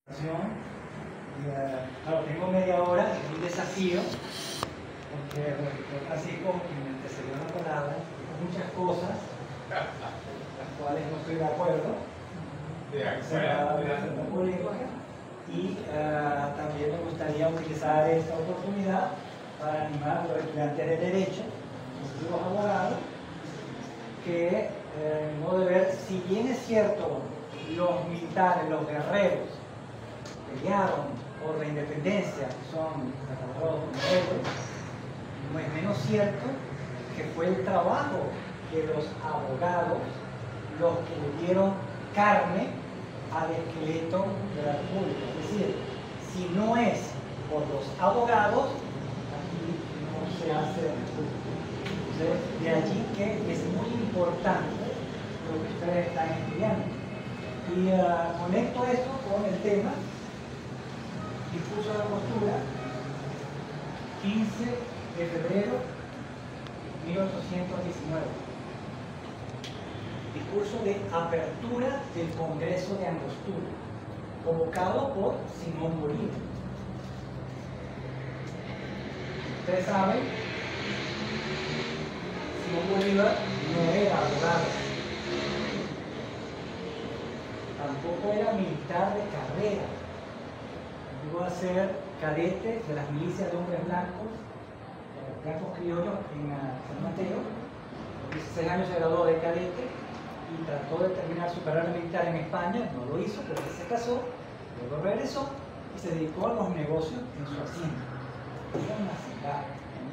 Claro, tengo media hora, es un desafío, porque así como que me antecedió la palabra, dijo muchas cosas, las cuales no estoy de acuerdo, y también me gustaría utilizar esta oportunidad para animar a los estudiantes de Derecho, los abogados, que no de ver, si bien es cierto, los militares, los guerreros, pelearon por la independencia, que son catalogados como héroes, no es menos cierto que fue el trabajo de los abogados los que le dieron carne al esqueleto de la República. Es decir, si no es por los abogados, aquí no se hace la República. Entonces, de allí que es muy importante lo que ustedes están estudiando. Y conecto esto con el tema discurso de la postura, 15 de febrero de 1819. Discurso de apertura del Congreso de Angostura, convocado por Simón Bolívar. Ustedes saben, Simón Bolívar no era abogado, tampoco era militar de carrera. Llegó a ser cadete de las milicias de hombres blancos criollos en San Mateo. A los 16 años se graduó de cadete y trató de terminar su carrera militar en España. No lo hizo, pero se casó, luego regresó y se dedicó a los negocios en su hacienda. Era una ciudad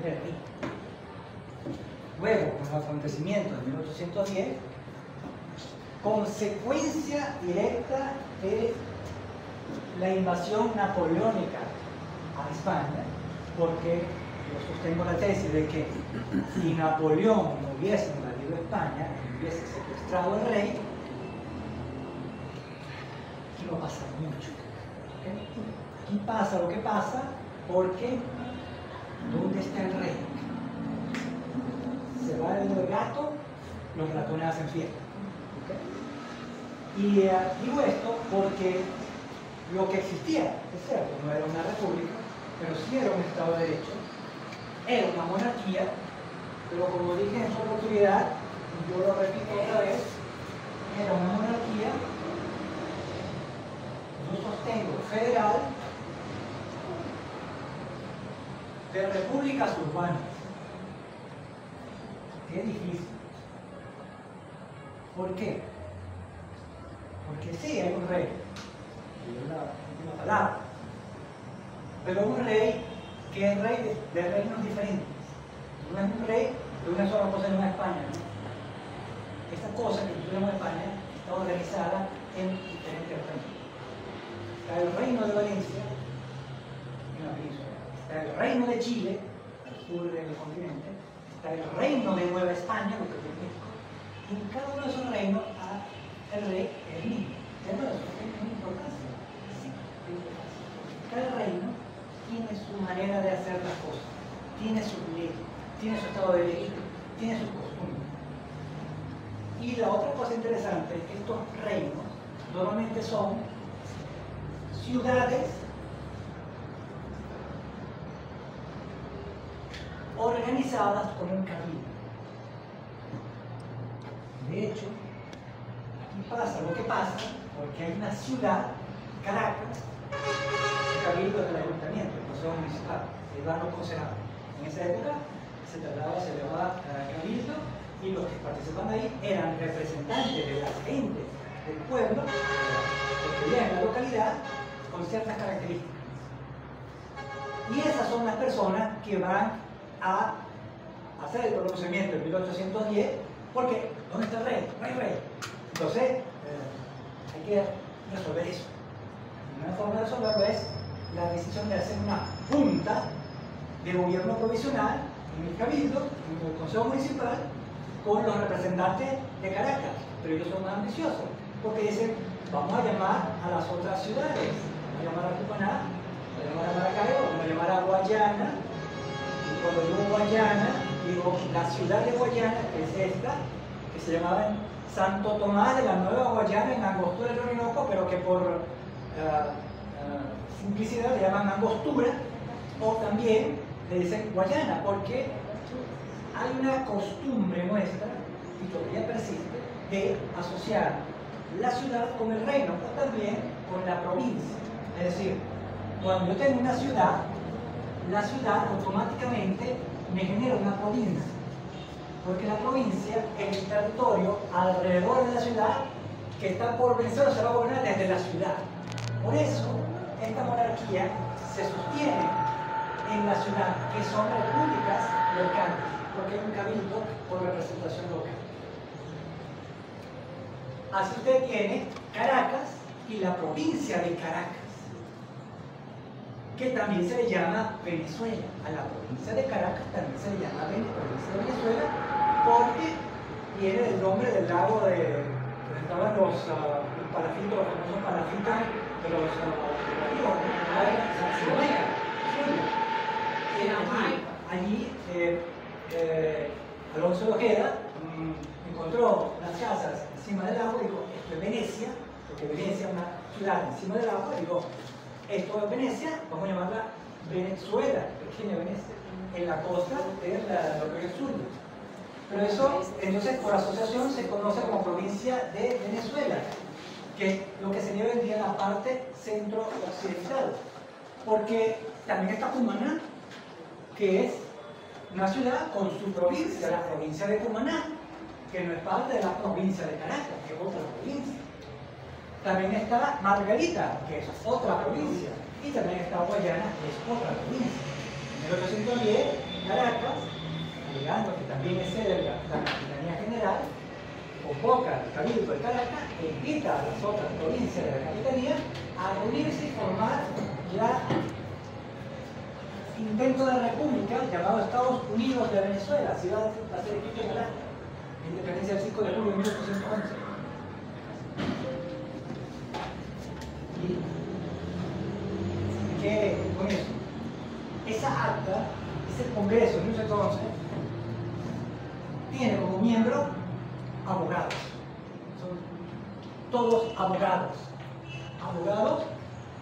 muy rica. Luego, con los acontecimientos de 1810, consecuencia directa de la invasión napoleónica a España, porque yo sostengo la tesis de que si Napoleón no hubiese invadido España y hubiese secuestrado al rey, aquí no pasa mucho. ¿Okay? Aquí pasa lo que pasa porque ¿dónde está el rey? Se va el gato, los ratones hacen fiesta. ¿Okay? Y digo esto porque lo que existía, es cierto, no era una república, pero sí era un Estado de Derecho, era una monarquía, pero como dije en su oportunidad, y yo lo repito otra vez, era una monarquía, yo sostengo, federal, de repúblicas urbanas. Qué difícil. ¿Por qué? Porque sí, hay un rey, es la última palabra, pero un rey que es rey de reinos diferentes. No es un rey de una sola cosa en una España, ¿no? Esta cosa que tenemos en España está organizada en diferentes reinos. Está el reino de Valencia, en la península. Está el reino de Chile, al sur del continente. Está el reino de Nueva España, lo que es México. Y en cada uno de esos reinos el rey es el mismo. Pero eso tiene importancia. Sí, tiene importancia. Cada reino tiene su manera de hacer las cosas, tiene sus leyes, tiene su estado de derecho, tiene sus costumbres. Y la otra cosa interesante es que estos reinos normalmente son ciudades organizadas como un cabildo. De hecho, aquí pasa lo que pasa porque hay una ciudad, Caracas, el cabildo del ayuntamiento, el consejo municipal, el barrio concejal. En esa época se llamaba cabildo y los que participaban ahí eran representantes de la gente del pueblo, que vivían en la localidad con ciertas características. Y esas son las personas que van a hacer el pronunciamiento en 1810, porque ¿dónde está el rey? No hay rey. Entonces, hay que resolver eso. Una forma de resolverlo es la decisión de hacer una junta de gobierno provisional en el Cabildo, en el Consejo Municipal, con los representantes de Caracas. Pero ellos son más ambiciosos, porque dicen, vamos a llamar a las otras ciudades, vamos a llamar a Cumaná, vamos a llamar a Maracaibo, vamos a llamar a Guayana, y cuando digo Guayana, digo la ciudad de Guayana, que es esta, que se llamaba Santo Tomás de la Nueva Guayana, en Angostura del Orinoco, pero que por simplicidad le llaman angostura, o también le dicen Guayana, porque hay una costumbre nuestra, y todavía persiste, de asociar la ciudad con el reino, o también con la provincia. Es decir, cuando yo tengo una ciudad, la ciudad automáticamente me genera una provincia, porque la provincia es el territorio alrededor de la ciudad que está por vencer o se va a gobernar desde la ciudad. Por eso, esta monarquía se sostiene en la ciudad, que son repúblicas locales, porque hay un cabildo por representación local. Así usted tiene Caracas y la provincia de Caracas, que también se le llama Venezuela. A la provincia de Caracas también se le llama provincia de Venezuela, porque viene del nombre del lago de donde estaban los palafitos, los famosos palafitos de los allí Alonso de Ojeda encontró las casas encima del agua y dijo, esto es Venecia, porque Venecia es una ciudad encima del agua, y digo, esto es Venecia, vamos a llamarla Venezuela, pequeña Venecia, en la costa de lo que es el sur. Pero eso, entonces, por asociación se conoce como provincia de Venezuela, que es lo que sería hoy en día la parte centro-occidental. Porque también está Cumaná, que es una ciudad con su provincia, la provincia de Cumaná, que no es parte de la provincia de Caracas, que es otra provincia. También está Margarita, que es otra provincia, y también está Guayana, que es otra provincia. En 1810, Caracas, alegando que también es sede de la Capitanía General, convoca al Cabildo de Caracas e invita a las otras provincias de la Capitanía a reunirse y formar la intento de república llamado Estados Unidos de Venezuela, así va a ser escrito en la independencia del 5 de julio de 1811. ¿Y qué con eso? Esa acta, ese congreso de 1811, tiene como miembro abogados. Son todos abogados. Abogados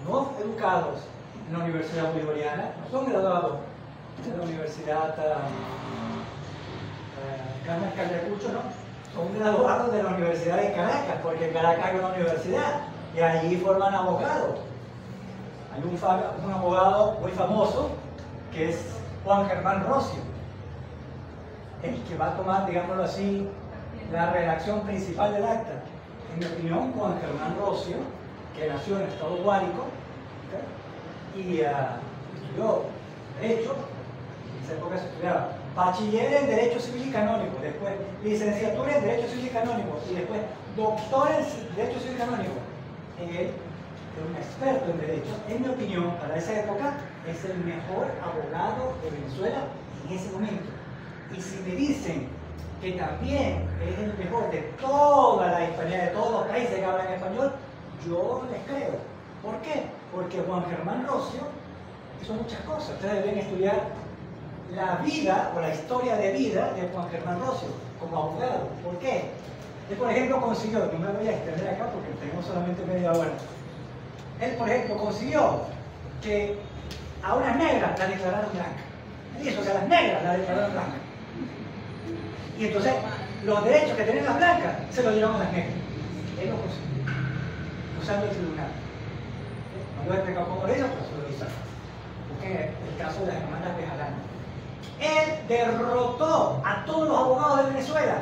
no educados en la Universidad Bolivariana, no son graduados de la Universidad Carmen Callacucho, no. Son graduados de la Universidad de Caracas, porque en Caracas hay una universidad y allí forman abogados. Hay un abogado muy famoso que es Juan Germán Rocio, el que va a tomar, digámoslo así, la redacción principal del acta. En mi opinión, Juan Germán Rocio, que nació en el estado Guárico, y estudió Derecho, en esa época se estudiaba bachiller en Derecho Civil y Canónico, después licenciatura en Derecho Civil y Canónico, y después doctor en Derecho Civil y Canónico. Él es un experto en Derecho. En mi opinión, para esa época, es el mejor abogado de Venezuela en ese momento. Y si me dicen que también es el mejor de toda la hispanidad, de todos los países que hablan español, yo les creo. ¿Por qué? Porque Juan Germán Rocio hizo muchas cosas. Ustedes deben estudiar la vida o la historia de vida de Juan Germán Rocio como abogado. ¿Por qué? Él, por ejemplo, consiguió, no me voy a extender acá porque tenemos solamente media hora. Él, por ejemplo, consiguió que a unas negras la declararon blanca. Él hizo que a las negras la declararon blanca. Y entonces, los derechos que tenían las blancas se los dieron a las negras. Él lo consiguió, usando el tribunal. No lo he explicado cómo lo hizo, pero se lo hizo. Porque el caso de las hermanas Bejarano. Él derrotó a todos los abogados de Venezuela.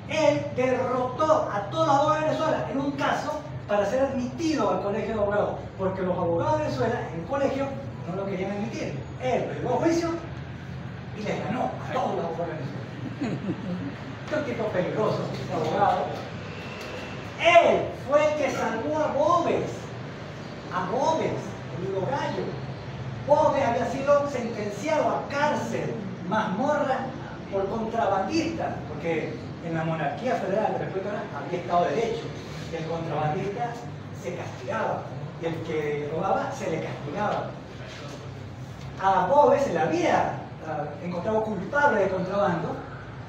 Él derrotó a todos los abogados de Venezuela en un caso para ser admitido al colegio de abogados. Porque los abogados de Venezuela en el colegio no lo querían admitir. Él lo llevó a juicio y les ganó a todos los abogados de Venezuela. Es un tipo peligroso, este abogado. Él fue el que salvó a Boves, el Gallo. Boves había sido sentenciado a cárcel, mazmorra, por contrabandista, porque en la monarquía federal de la República había Estado de Derecho. El contrabandista se castigaba y el que robaba se le castigaba. A Boves se le había encontrado culpable de contrabando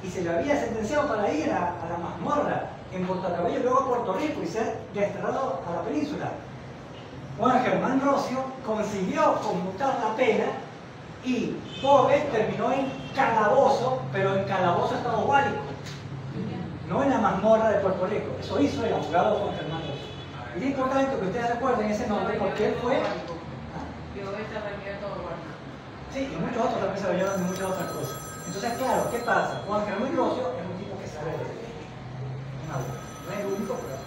y se le había sentenciado para ir a la mazmorra en Puerto Cabello y luego a Puerto Rico y ser desterrado a la península. Juan Germán Rocio consiguió conmutar la pena y Boves terminó en calabozo, pero en calabozo estado Guárico, no en la mazmorra de Puerto Rico. Eso hizo el abogado Juan Germán Rocio. Y es importante que ustedes recuerden ese nombre porque él fue... Sí, y muchos otros también se lo llevan de muchas otras cosas. Entonces, claro, ¿qué pasa? Juan Germán Rocio es un tipo que sabe de ley. No es el único, pero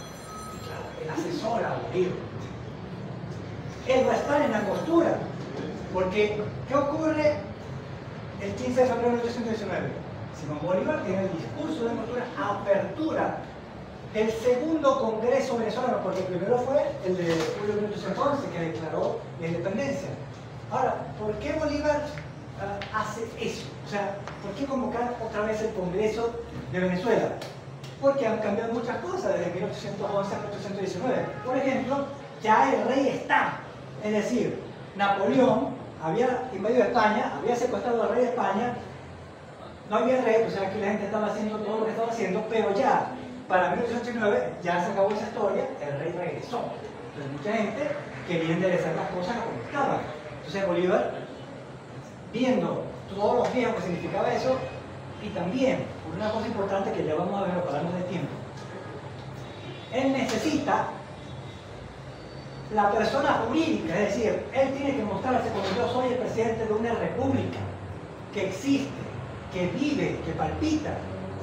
claro, el asesor aburrido. Él va a estar en la costura. Porque, ¿qué ocurre el 15 de febrero de 1819? Simón Bolívar tiene el discurso de apertura del segundo Congreso venezolano, porque el primero fue el de julio de 1811, que declaró la independencia. Ahora, ¿por qué Bolívar hace eso? O sea, ¿por qué convocar otra vez el Congreso de Venezuela? Porque han cambiado muchas cosas desde 1811 a 1819. Por ejemplo, ya el rey está. Es decir, Napoleón había invadido España, había secuestrado al rey de España, no había rey, o sea, aquí la gente estaba haciendo todo lo que estaba haciendo, pero ya, para 1889, ya se acabó esa historia, el rey regresó. Entonces mucha gente quería enderezar las cosas como estaban. Entonces Bolívar, viendo todos los días lo que significaba eso, y también, por una cosa importante que ya vamos a ver, para darnos de tiempo, él necesita la persona jurídica, es decir, él tiene que mostrarse como yo soy el presidente de una república que existe, que vive, que palpita.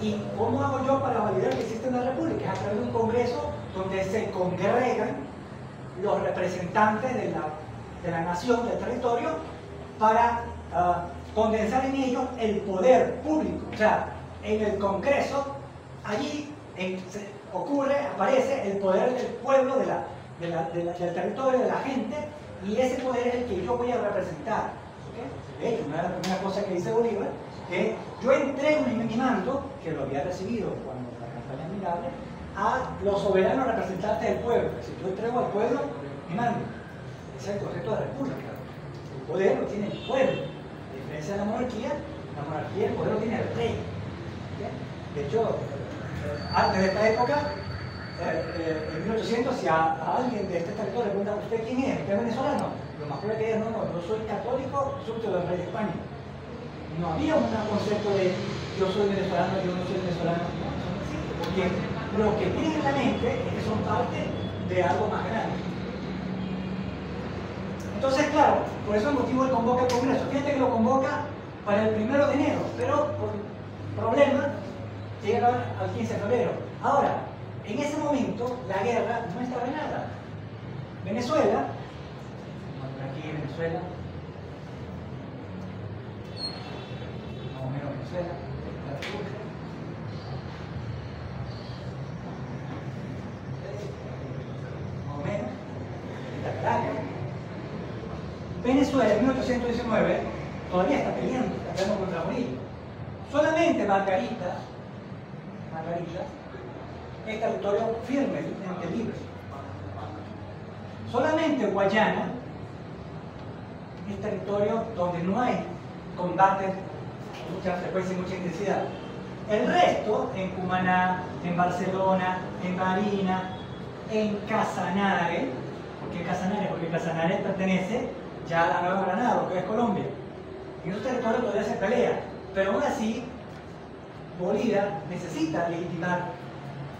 ¿Y cómo hago yo para validar que existe una república? Es a través de un congreso donde se congregan los representantes de la nación, del territorio, para condensar en ellos el poder público. O sea, en el congreso, allí aparece el poder del pueblo, del territorio, de la gente, y ese poder es el que yo voy a representar. ¿Okay? De hecho, una de las primeras cosas que dice Bolívar, que yo entrego mi mando, que lo había recibido cuando la campaña admirable, a los soberanos representantes del pueblo. Es decir, yo entrego al pueblo mi mando. Ese es el concepto de república. El poder lo tiene el pueblo. A diferencia de la monarquía el poder lo tiene el rey. ¿Okay? De hecho, antes de esta época, en 1800, si a alguien de este territorio le preguntan, ¿usted quién es? ¿Usted es venezolano? Lo más probable que diga, no, yo soy católico, súbdito del rey de España. No había un concepto de yo soy venezolano, yo no soy venezolano. No, eso no existe, porque lo que tienen en la mente es que son parte de algo más grande. Entonces, claro, por eso el motivo él convoca el Congreso. Fíjate que lo convoca para el 1 de enero, pero por problema llega al 15 de febrero. Ahora, en ese momento la guerra no está ganada. Venezuela, aquí en Venezuela, más o menos Venezuela, la República. Más o menos, está Caracas. Venezuela en 1819 todavía está peleando contra Murillo. Solamente Margarita es territorio firmemente libre. Solamente Guayana es territorio donde no hay combates con mucha frecuencia y mucha intensidad. El resto, en Cumaná, en Barcelona, en Barinas, en Casanare, porque Casanare pertenece ya a la Nueva Granada, que es Colombia. En esos territorios todavía se pelea, pero aún así Bolívar necesita legitimar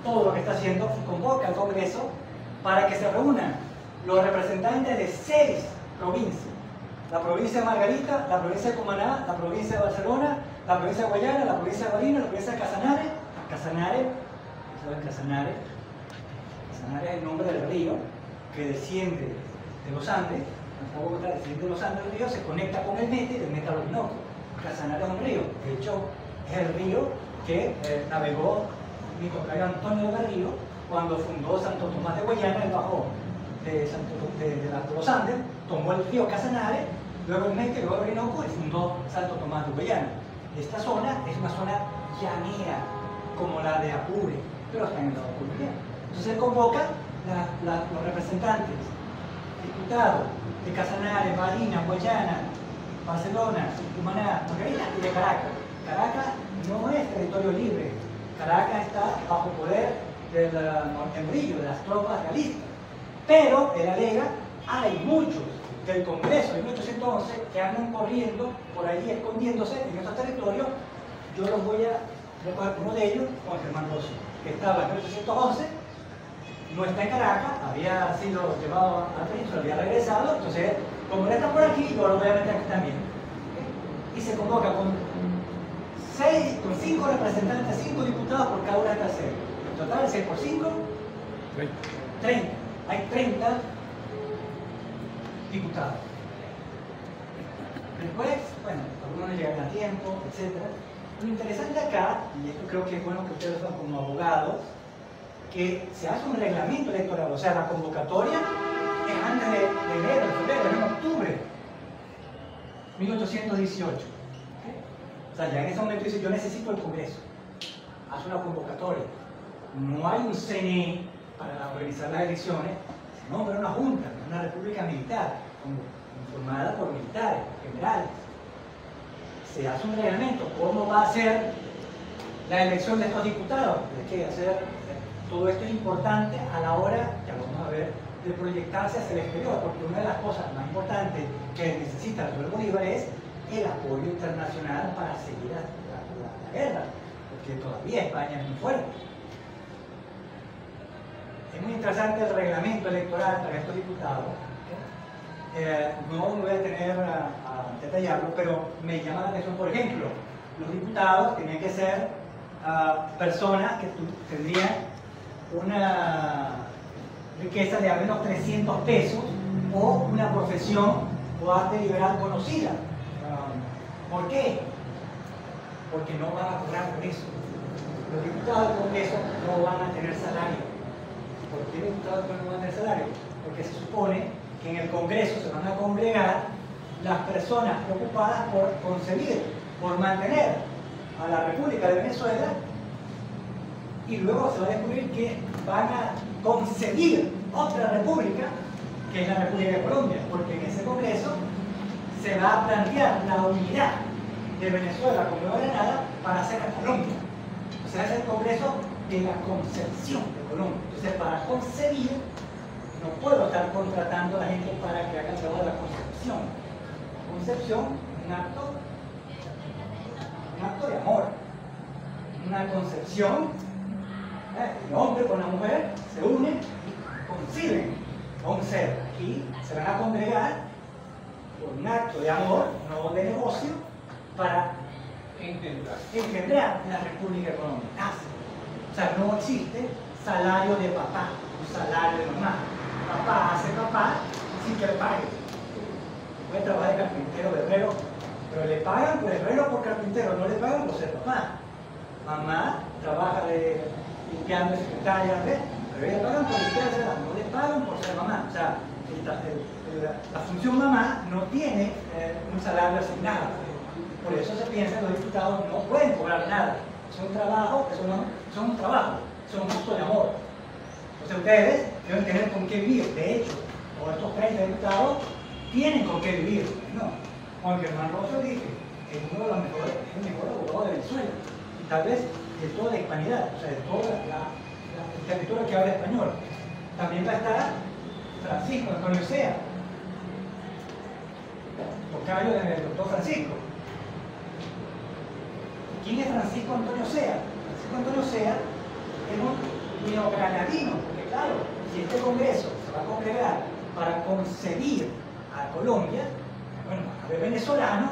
todo lo que está haciendo y convoca al Congreso para que se reúnan los representantes de 6 provincias. La provincia de Margarita, la provincia de Cumaná, la provincia de Barcelona, la provincia de Guayana, la provincia de Barinas, la provincia de Casanare. Casanare es el nombre del río que desciende de los Andes. Bogotá, desciende de los Andes del río, se conecta con el Meta y del Meta al Orinoco. Casanare es un río, de hecho es el río que navegó mi tocayo Antonio de Berrío cuando fundó Santo Tomás de Guayana. Él bajó de los Andes, tomó el río Casanare, luego el Meta y luego el Orinoco y fundó Santo Tomás de Guayana. Esta zona es una zona llanera, como la de Apure, pero está en el lado colombiano. Entonces él convoca los representantes, diputados de Casanare, Barinas, Guayana, Barcelona, Cumaná, Margarita y de Caracas. Caracas no es territorio libre. Caracas está bajo poder del Morillo, de las tropas realistas. Pero él alega hay muchos del Congreso de 1811 que andan corriendo por ahí, escondiéndose en estos territorios. Yo los voy a recoger, uno de ellos, Juan Germán Rossi, que estaba en 1811, no está en Caracas, había sido llevado a Península, había regresado, entonces, como él está por aquí, yo lo voy a meter aquí también. ¿Okay? Y se convoca con 5 representantes, 5 diputados por cada una de estas sedes. En total, 6 por 5, 30. Hay 30 diputados. Después, bueno, algunos no llegan a tiempo, etc. Lo interesante acá, y esto creo que es bueno que ustedes son como abogados, que se hace un reglamento electoral, o sea, la convocatoria es antes de enero, de febrero, en octubre 1818. ¿Okay? O sea, ya en ese momento dice, yo necesito el Congreso. Hace una convocatoria. No hay un CNE para organizar las elecciones, se nombra una junta, una república militar, formada por militares, generales. Se hace un reglamento. ¿Cómo va a ser la elección de estos diputados? Hay que hacer, todo esto es importante a la hora, ya vamos a ver, de proyectarse hacia el exterior, porque una de las cosas más importantes que necesita el Bolívar es el apoyo internacional para seguir la guerra, porque todavía España es muy fuerte. Es muy interesante el reglamento electoral para estos diputados. No voy a tener a detallarlo, pero me llama la atención, por ejemplo, los diputados tenían que ser personas que tendrían una riqueza de al menos 300 pesos o una profesión o arte liberal conocida. ¿Por qué? Porque no van a cobrar por eso. Los diputados del Congreso no van a tener salario. ¿Por qué los diputados no van a tener salario? Porque se supone que en el Congreso se van a congregar las personas preocupadas por concebir, por mantener a la República de Venezuela, y luego se va a descubrir que van a concebir otra república, que es la República de Colombia, porque en ese Congreso se va a plantear la unidad de Venezuela como Nueva Granada para hacer a Colombia. O sea, es el Congreso de la concepción de Colombia. Entonces, para concebir, no puedo estar contratando a la gente para que haga el trabajo de la concepción. La concepción es un acto de amor. Una concepción, el hombre con la mujer se unen y conciben a un ser. Aquí se van a congregar por un acto de amor, no de negocio, para engendrar la República de Colombia. O sea, no existe salario de papá, un salario de mamá. Papá hace papá sin que le pague. Puede trabajar de carpintero, de herrero, pero le pagan por herrero o por carpintero, no le pagan por ser papá. Mamá trabaja limpiando de secretaria, ¿ves? Pero le pagan por limpiarse, no le pagan por ser mamá. O sea, la función mamá no tiene un salario asignado. Por eso se piensa que los diputados no pueden cobrar nada. Son trabajos, son un trabajo, son justo de amor. Entonces ustedes deben tener con qué vivir. De hecho, todos estos 30 diputados tienen con qué vivir. No. Juan Germán Rossi dice que es uno de los mejores, es el mejor abogado de Venezuela. Y tal vez de toda la hispanidad, o sea, de todo el territorio que habla español. También va a estar Francisco Antonio Sea, tocayo del doctor Francisco. ¿Quién es Francisco Antonio Sea? Francisco Antonio Sea es un neogranadino, porque claro, si este Congreso se va a congregar para concebir a Colombia, bueno, a ver venezolano,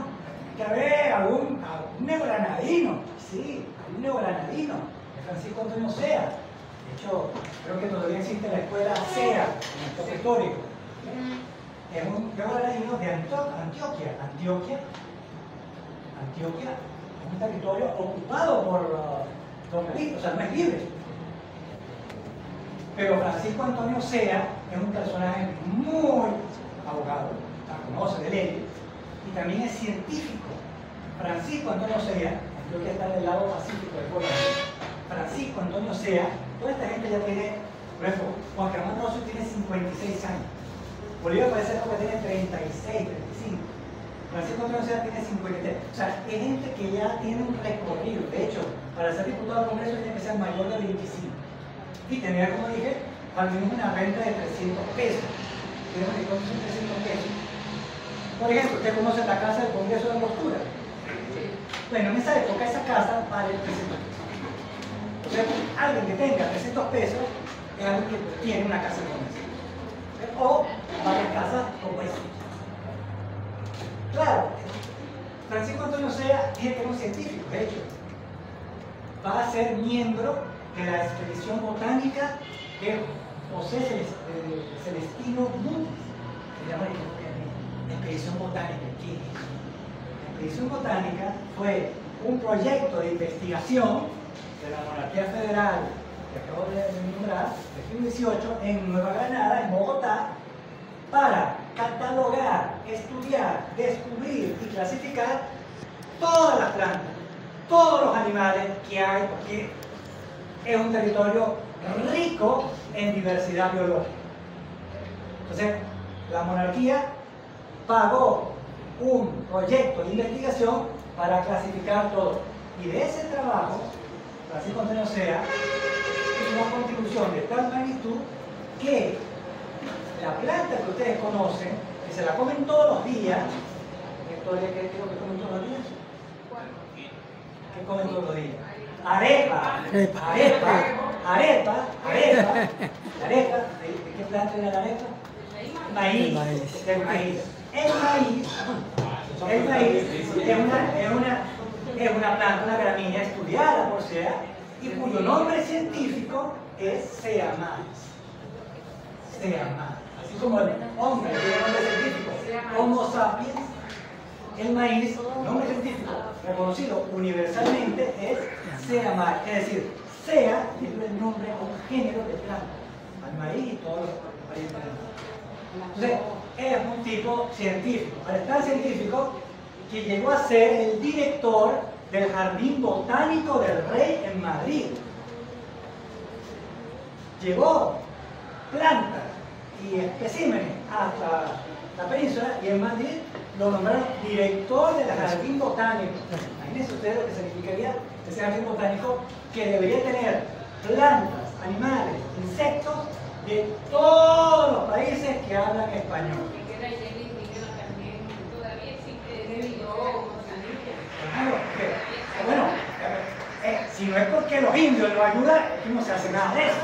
tiene que haber algún neogranadino, sí, hay un neogranadino, es Francisco Antonio Sea. De hecho, creo que todavía existe la escuela Sea, en el toque histórico. Es un neogranadino de Antioquia. Antioquia es un territorio ocupado por los realistas, o sea, no es libre. Pero Francisco Antonio Sea es un personaje muy abogado, conoce de leyes, y también es científico. Francisco Antonio Sea, creo que está del lado pacífico del pueblo. Francisco Antonio Sea, toda esta gente ya tiene, por ejemplo, Juan Germán Rossi tiene 56 años. Bolívar parece que tiene 36, 35. Francisco Antonio Sea tiene 53. O sea, es gente que ya tiene un recorrido. De hecho, para ser diputado del Congreso tiene que ser mayor de 25. Y tener, como dije, al menos una renta de 300 pesos. tenemos que son 300 pesos. Por ejemplo, usted conoce la casa del Congreso de Angostura. Bueno, en esa época esa casa vale 300 pesos. O sea, alguien que tenga 300 pesos es alguien que tiene una casa como esa. O varias casas como esa. Claro, Francisco Antonio Sea es un científico, de hecho. Va a ser miembro de la expedición botánica de José Celestino Mutis. Se llama la expedición botánica. ¿Qué es eso? La expedición botánica fue un proyecto de investigación de la monarquía federal que acabo de nombrar, del siglo XVIII, en Nueva Granada, en Bogotá, para catalogar, estudiar, descubrir y clasificar todas las plantas, todos los animales que hay, porque es un territorio rico en diversidad biológica. Entonces, la monarquía pagó un proyecto de investigación para clasificar todo. Y de ese trabajo, Francisco Antonio Sea hizo una contribución de tal magnitud que la planta que ustedes conocen, que se la comen todos los días, ¿qué es lo que comen todos los días? ¿Qué comen todos los días? Arepa. ¿De qué planta era la arepa? Maíz. Del maíz. El maíz es una planta, una gramínea estudiada por Sea y cuyo nombre científico es Sea maíz. Sea maíz. Así como el hombre tiene nombre científico, Homo sapiens, el maíz, nombre científico reconocido universalmente es Sea maíz. Es decir, Sea es el nombre a un género de planta, al maíz y todos los países. Entonces, es un tipo científico, pero es tan científico que llegó a ser el director del Jardín Botánico del Rey en Madrid. Llevó plantas y especímenes hasta la península y en Madrid lo nombraron director del Jardín Botánico. Imagínense ustedes lo que significaría ese Jardín Botánico, que debería tener plantas, animales, insectos de todos los países que hablan español. Bueno, si no es porque los indios lo ayudan, es que no se hace nada de eso,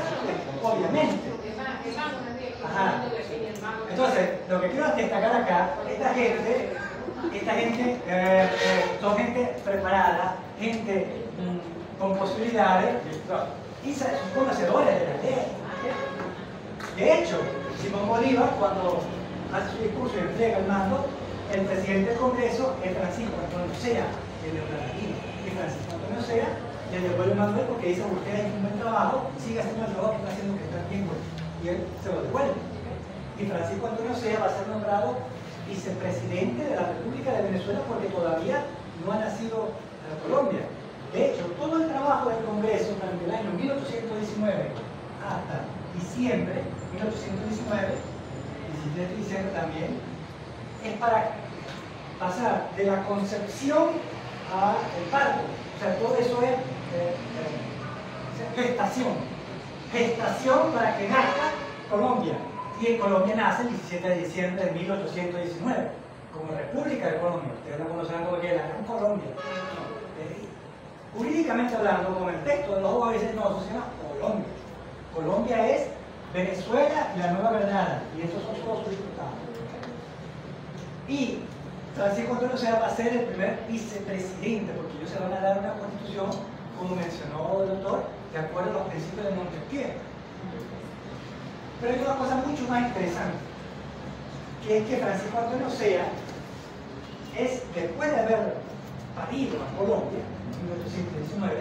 obviamente. Ajá. Entonces, lo que quiero destacar acá, esta gente son gente preparada, gente con posibilidades y son conocedores de la ley. De hecho, Simón Bolívar, cuando hace su discurso y entrega el mando, el presidente del Congreso es Francisco Antonio Sea, el de Latino. Y Francisco Antonio Sea le devuelve el mando porque dice: usted ha hecho un buen trabajo, siga haciendo el trabajo que está haciendo, que está bien bueno. Y él se lo devuelve. Y Francisco Antonio Sea va a ser nombrado vicepresidente de la República de Venezuela porque todavía no ha nacido Colombia. De hecho, todo el trabajo del Congreso durante el año 1819 hasta diciembre 1819, 17 de diciembre también, es para pasar de la concepción al parto. O sea, todo eso es gestación. Gestación para que nazca Colombia. Y en Colombia nace el 17 de diciembre de 1819, como República de Colombia. Ustedes la conocerán como que la Gran Colombia. Jurídicamente hablando, como el texto de los OAS, no, eso se llama Colombia. Colombia es Venezuela y la Nueva Granada, y estos son todos sus diputados. Y Francisco Antonio Sea va a ser el primer vicepresidente, porque ellos se van a dar una constitución, como mencionó el doctor, de acuerdo a los principios de Montesquieu. Pero hay una cosa mucho más interesante, que es que Francisco Antonio Sea, después de haber parido a Colombia, en 1819,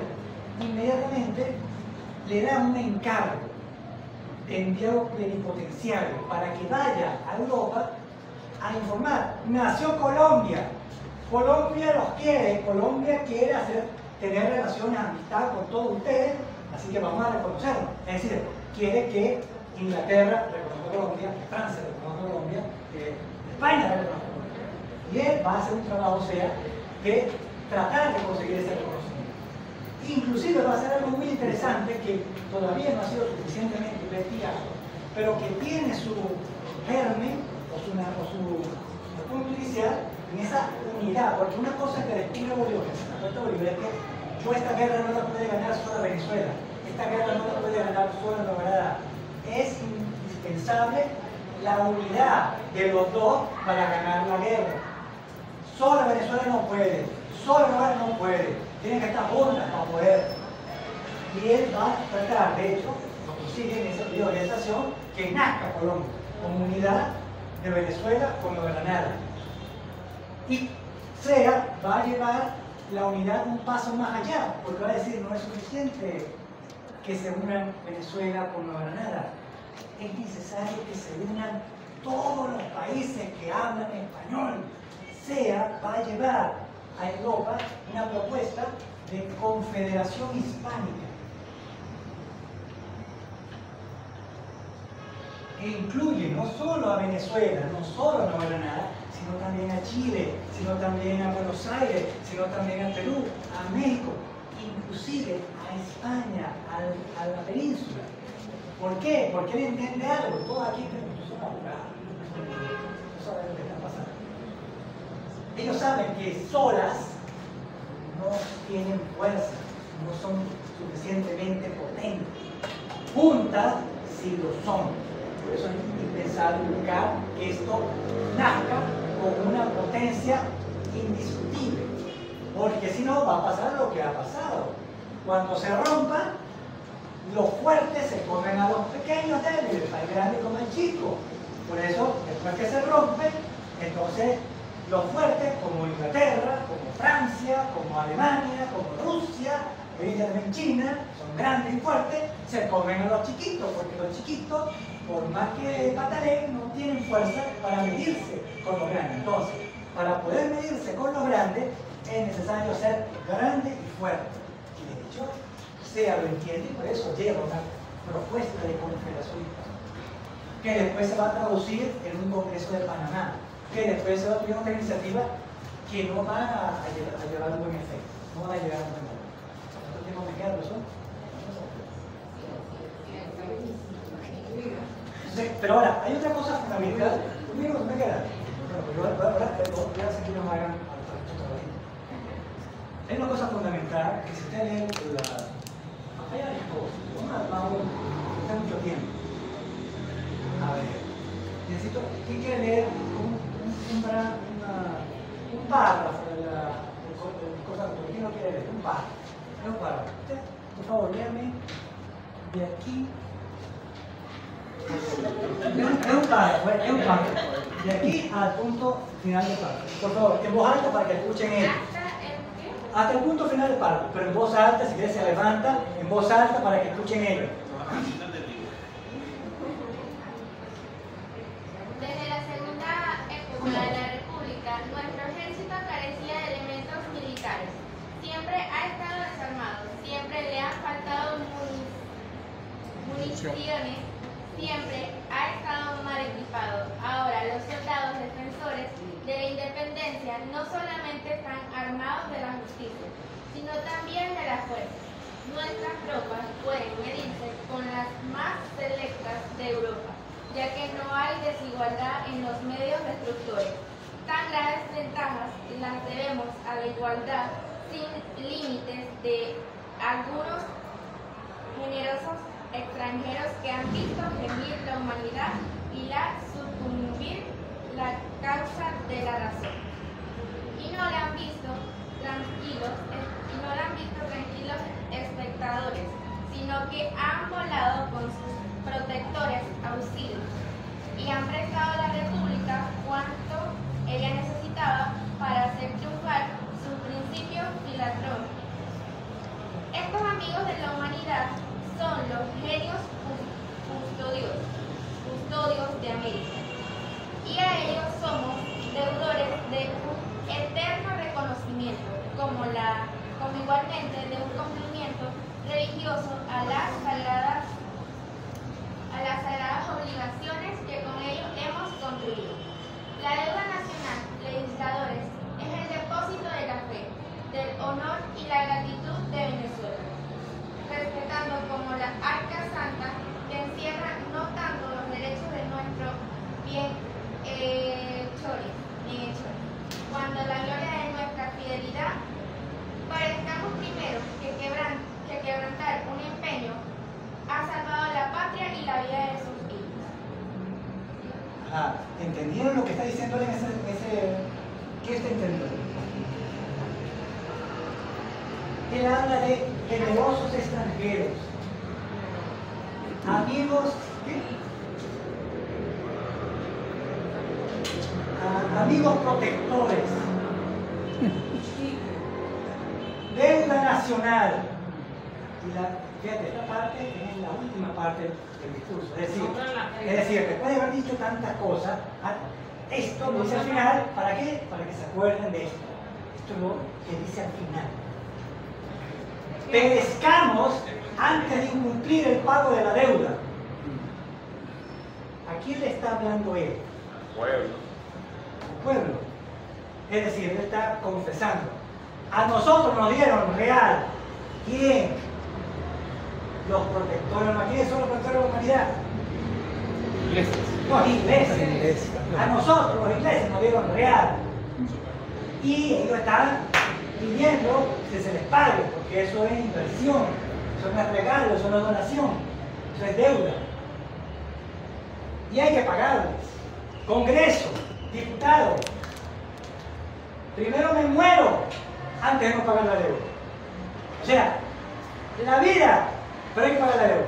inmediatamente le da un encargo de enviado plenipotenciario para que vaya a Europa a informar. Nació Colombia, Colombia los quiere, Colombia quiere tener relaciones, amistad con todos ustedes, así que vamos a reconocerlo. Es decir, quiere que Inglaterra reconozca Colombia, que Francia reconozca Colombia, que España reconozca Colombia. Y él va a hacer un trabajo, Sea, de tratar de conseguir ese reconocimiento. Inclusive va a ser algo muy interesante que todavía no ha sido suficientemente investigado, pero que tiene su germen o su punto inicial en esa unidad, porque una cosa que descubre Bolívar, que se acuerda Bolívar, es que yo esta guerra no la puede ganar sola Venezuela, esta guerra no la puede ganar sola Nueva Granada. Es indispensable la unidad de los dos para ganar la guerra. Sola Venezuela no puede, sola Nueva Granada no puede, tienen que estar juntas para poder. Y él va a tratar, de hecho, lo consigue en esa orientación, que nazca Colombia como unidad de Venezuela con Nueva Granada. Y SEA va a llevar la unidad un paso más allá, porque va a decir, no es suficiente que se unan Venezuela con Nueva Granada, es necesario que se unan todos los países que hablan español. SEA va a llevar a Europa una propuesta de confederación hispánica, que incluye no solo a Venezuela, no solo a Nueva Granada, sino también a Chile, sino también a Buenos Aires, sino también a Perú, a México, inclusive a España, a la península. ¿Por qué? Porque él entiende algo. Todos aquí son abogados, no saben lo que está pasando. Ellos saben que solas no tienen fuerza, no son suficientemente potentes. Juntas sí lo son. Por eso es indispensable buscar que esto nazca con una potencia indiscutible, porque si no va a pasar lo que ha pasado. Cuando se rompa, los fuertes se comen a los pequeños débiles, al grande como al chico. Por eso, después que se rompe, entonces los fuertes como Inglaterra, como Francia, como Alemania, como Rusia, hoy también China, son grandes y fuertes, se comen a los chiquitos, porque los chiquitos, por más que pataleen, no tienen fuerza para medirse con los grandes. Entonces, para poder medirse con los grandes, es necesario ser grande y fuerte. Y de hecho, SEA lo entiende y por eso lleva una propuesta de confederación que después se va a traducir en un congreso de Panamá, que después se va a tener una iniciativa que no va a llevar un buen efecto, no va a llegar a un buen efecto. ¿Cuánto tiempo me queda, profesor? Pero ahora, hay otra cosa fundamental. ¿Conmigo me queda? Bueno, voy a seguir más hagan al resto todavía. Hay una cosa fundamental que si usted lee la... Hay algo, vamos a mucho tiempo. A ver, necesito, ¿quién quiere leer un párrafo de la cosa? ¿Quién no quiere leer? Un párrafo. Usted, por favor, léame de aquí. Es un párrafo. De aquí al punto final del párrafo. Por favor, en voz alta para que escuchen ellos. Hasta el punto final del párrafo, pero en voz alta, si quieren se levanta, en voz alta para que escuchen ellos. Desde la segunda época de la República, nuestro ejército carecía de elementos militares. Siempre ha estado desarmado, siempre le han faltado municiones, siempre ha estado mal equipado. Ahora, los soldados defensores de la independencia no solamente están armados de la justicia, sino también de la fuerza. Nuestras tropas pueden medirse con las más selectas de Europa, ya que no hay desigualdad en los medios destructores. Tan graves ventajas las debemos a la igualdad sin límites de algunos generosos extranjeros que han visto gemir la humanidad y la sucumbir la causa de la razón. Y no la han visto tranquilos espectadores, sino que han volado con sus protectores auxilios y han prestado a la República cuanto ella necesitaba para hacer triunfar sus principios filantrópicos. Estos amigos de la humanidad son los genios custodios de América, y a ellos somos deudores de un eterno reconocimiento, como igualmente de un cumplimiento religioso a las sagradas obligaciones que con ellos hemos concluido. La deuda nacional, legisladores, es el depósito de la fe, del honor y la gratitud de Venezuela, respetando como la arca santa que encierra no tanto los derechos de nuestro bien lo que está diciendo él en ¿qué está entendiendo? Él habla de generosos extranjeros, amigos, ¿qué? Amigos protectores, deuda nacional. Y fíjate, esta parte es la última parte del discurso. Es decir, después de haber dicho tantas cosas, esto lo dice al final, ¿para qué? Para que se acuerden de esto. Esto es lo que dice al final. Perezcamos antes de incumplir el pago de la deuda. ¿A quién le está hablando él? Pueblo. Es decir, él está confesando. A nosotros nos dieron real. ¿Quién? Los protectores de la humanidad. ¿Quiénes son los protectores de la humanidad? Los ingleses. A nosotros, los ingleses, nos dieron real. Y ellos están pidiendo que se les pague, porque eso es inversión, eso no es regalo, eso no es donación, eso es deuda. Y hay que pagarles. Congreso, diputados. Primero me muero antes de no pagar la deuda. O sea, la vida, pero hay que pagar la deuda.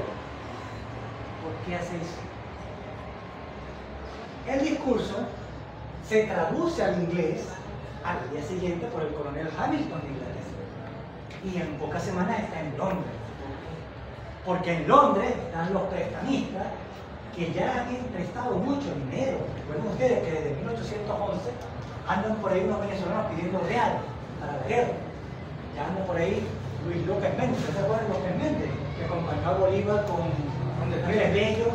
¿Por qué hace eso? El discurso se traduce al inglés al día siguiente por el coronel Hamilton de Inglaterra. Y en pocas semanas está en Londres. Porque en Londres están los prestamistas que ya han prestado mucho dinero. Recuerden ustedes que desde 1811 andan por ahí unos venezolanos pidiendo real para la guerra. Ya anda por ahí Luis López Méndez. ¿Se acuerdan de López Méndez? Que acompañó a Bolívar con Andrés Bello.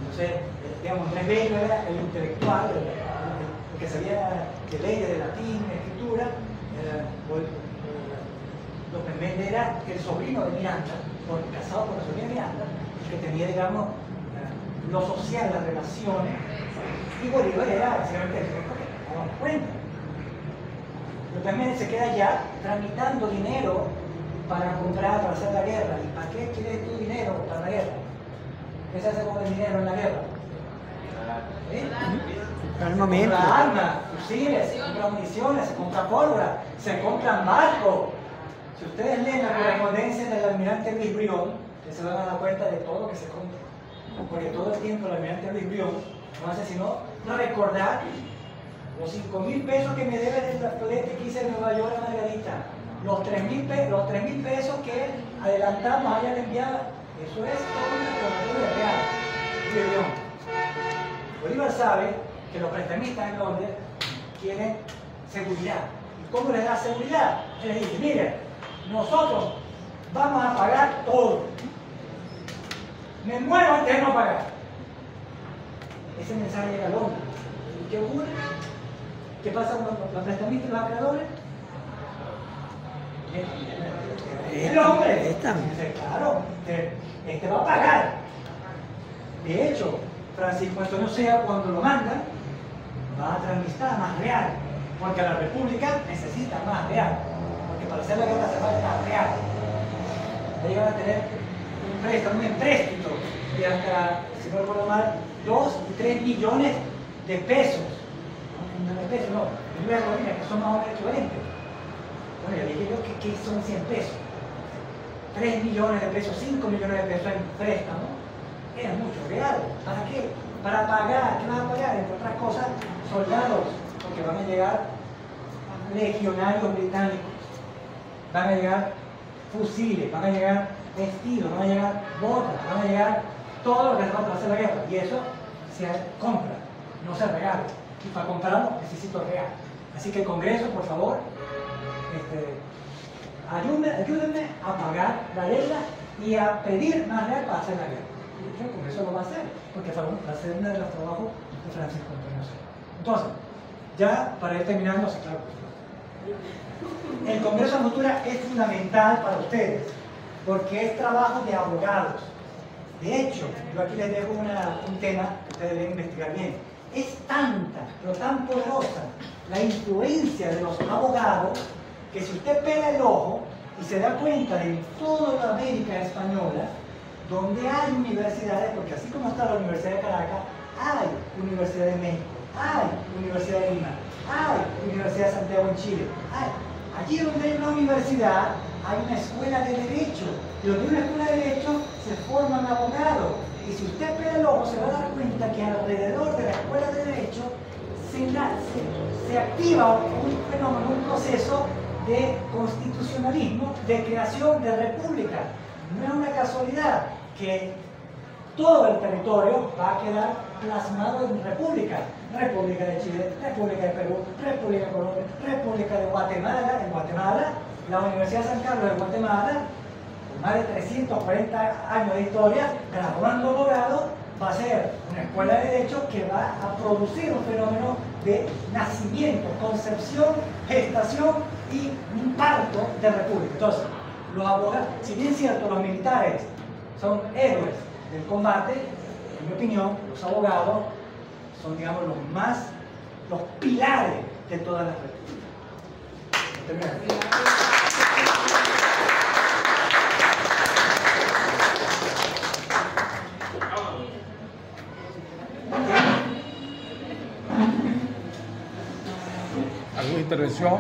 Entonces, digamos, Andrés Bello era el intelectual, el que sabía de leyes, de latín, de escritura. López Méndez era el sobrino de Miranda, casado con la sobrina de Miranda, que tenía, digamos, lo social, las relaciones. Y Bolívar era básicamente el jefe que nos damos cuenta. López Méndez se queda ya tramitando dinero para comprar, para hacer la guerra. ¿Y para qué quieres tu dinero para la guerra? ¿Qué se hace con el dinero en la guerra? Armamento. Se compra armas, fusiles, se compra municiones, se compra pólvora, se compran barcos. Si ustedes leen la correspondencia del almirante Luis Brión, se van a dar cuenta de todo lo que se compra. Porque todo el tiempo el almirante Luis Brión no hace sino recordar los 5.000 pesos que me debe del florete que hice en Nueva York a Margarita, los 3.000 pesos que adelantamos allá le enviaba. Eso es todo un recordatorio real. Luis Brión. Bolívar sabe que los prestamistas en Londres quieren seguridad. ¿Y cómo les da seguridad? Les dice, miren, nosotros vamos a pagar todo. Me muero antes de no pagar. Ese mensaje llega a Londres. ¿Y qué ocurre? ¿Qué pasa con los prestamistas y los acreedores? El hombre dice, claro, este va a pagar. De hecho, Francisco Antonio Sea, cuando lo mandan, va a transmitir más real, porque la República necesita más real, porque para hacer la guerra hace falta real. Ya llegan a tener un préstamo, un empréstito de hasta, si no recuerdo mal, 2 y 3 millones de pesos. No, millones de pesos, no, que son más o menos equivalentes. Bueno, ya dije yo que son 100 pesos. 3 millones de pesos, 5 millones de pesos en préstamo. Es mucho real. ¿Para qué? Para pagar. ¿Qué van a pagar? Entre otras cosas, soldados, porque van a llegar legionarios británicos, van a llegar fusiles, van a llegar vestidos, van a llegar botas, van a llegar todo lo que hace para hacer la guerra. Y eso se compra, no se regala. Y para comprarlo necesito real. Así que el Congreso, por favor, ayúdenme a pagar la deuda y a pedir más real para hacer la guerra. El Congreso lo va a hacer, porque va a ser uno de los trabajos de Francisco Antonio Sea. Entonces, ya para ir terminando, claro, el Congreso de Cultura es fundamental para ustedes, porque es trabajo de abogados. De hecho, yo aquí les dejo un tema que ustedes deben investigar bien. Es tanta, pero tan poderosa la influencia de los abogados, que si usted pega el ojo y se da cuenta de toda la América española, donde hay universidades, porque así como está la Universidad de Caracas, hay Universidad de México, hay Universidad de Lima, hay Universidad de Santiago en Chile, allí donde hay una universidad hay una escuela de derecho, y donde hay una escuela de derecho se forman abogados, y si usted pega el ojo se va a dar cuenta que alrededor de la escuela de derecho se activa un fenómeno, un proceso de constitucionalismo, de creación de república. No es una casualidad que todo el territorio va a quedar plasmado en república. República de Chile, República de Perú, República de Colombia, República de Guatemala. En Guatemala, la Universidad de San Carlos de Guatemala, con más de 340 años de historia, graduando abogado, va a ser una escuela de derecho que va a producir un fenómeno de nacimiento, concepción, gestación y un parto de república. Entonces, los abogados, si bien es cierto, los militares son héroes del combate, en mi opinión, los abogados son, digamos, los pilares de todas las repúblicas. ¿Alguna intervención?